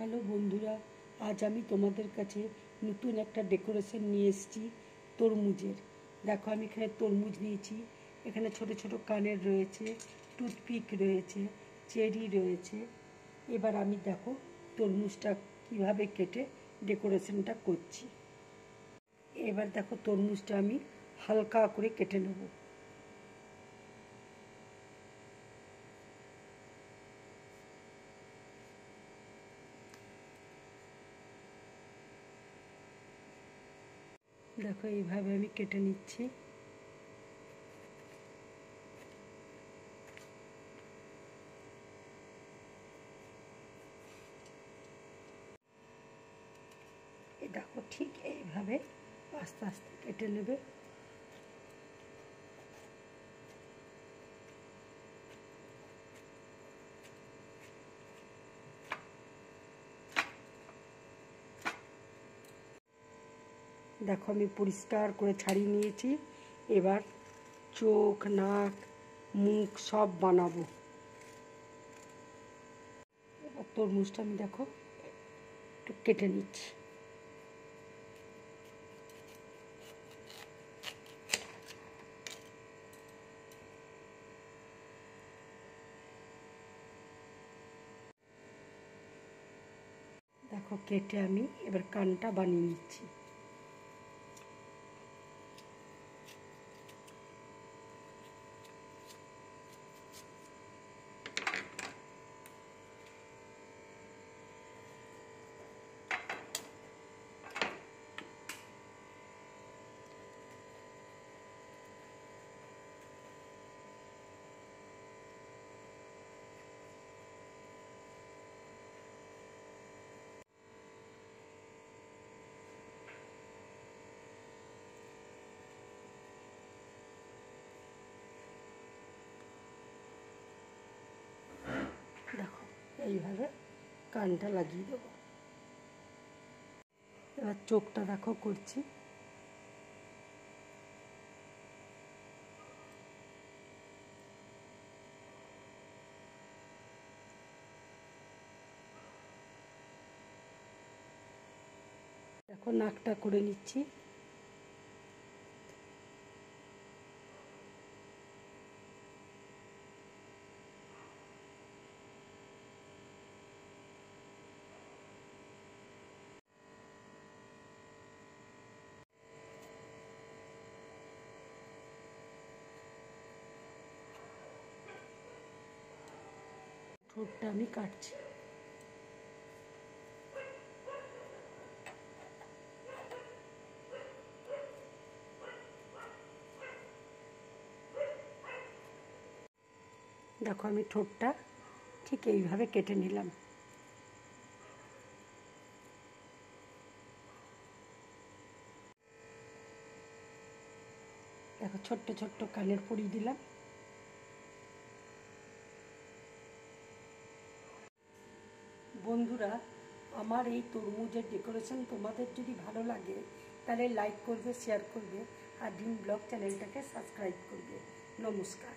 Hello বন্ধুরা, আজ আমি তোমাদের কাছে নতুন একটা ডেকোরেশন নিয়ে এসেছি তরমুজের। দেখো আমি এখানে তরমুজ নিয়েছি, এখানে ছোট ছোট কানের রয়েছে, টুথপিক রয়েছে, চেরি রয়েছে। এবার আমি দেখো তরমুজটা কিভাবে কেটে ডেকোরেশনটা করছি। এবার দেখো তরমুজটা আমি হালকা করে কেটে নেব। দেখো এইভাবে আমি কেটে নিচ্ছি। দেখো ঠিক এইভাবে আস্তে আস্তে কেটে নেবে। দেখো আমি পরিষ্কার করে ছাড়িয়ে নিয়েছি। এবার চোখ, নাক, মুখ সব বানাবো। এবার তরমুজটা আমি দেখো একটু কেটে নিচ্ছি। দেখো কেটে আমি এবার কানটা বানিয়ে নিচ্ছি। দেখো এইভাবে কানটা লাগিয়ে দেবো। এবার চোখটা দেখো করছি। দেখো নাকটা করে নিচ্ছি। ঠোঁটটা আমি কাটছি। দেখো আমি ঠোঁটটা ঠিক এইভাবে কেটে নিলাম। দেখো ছোট্ট ছোট্ট কানের পরি দিলাম। বন্ধুরা, আমার এই তরমুজের ডেকোরেশন তোমাদের যদি ভালো লাগে তাহলে লাইক করবে, শেয়ার করবে আর ড্রিম ব্লগ চ্যানেলটাকে সাবস্ক্রাইব করবে। নমস্কার।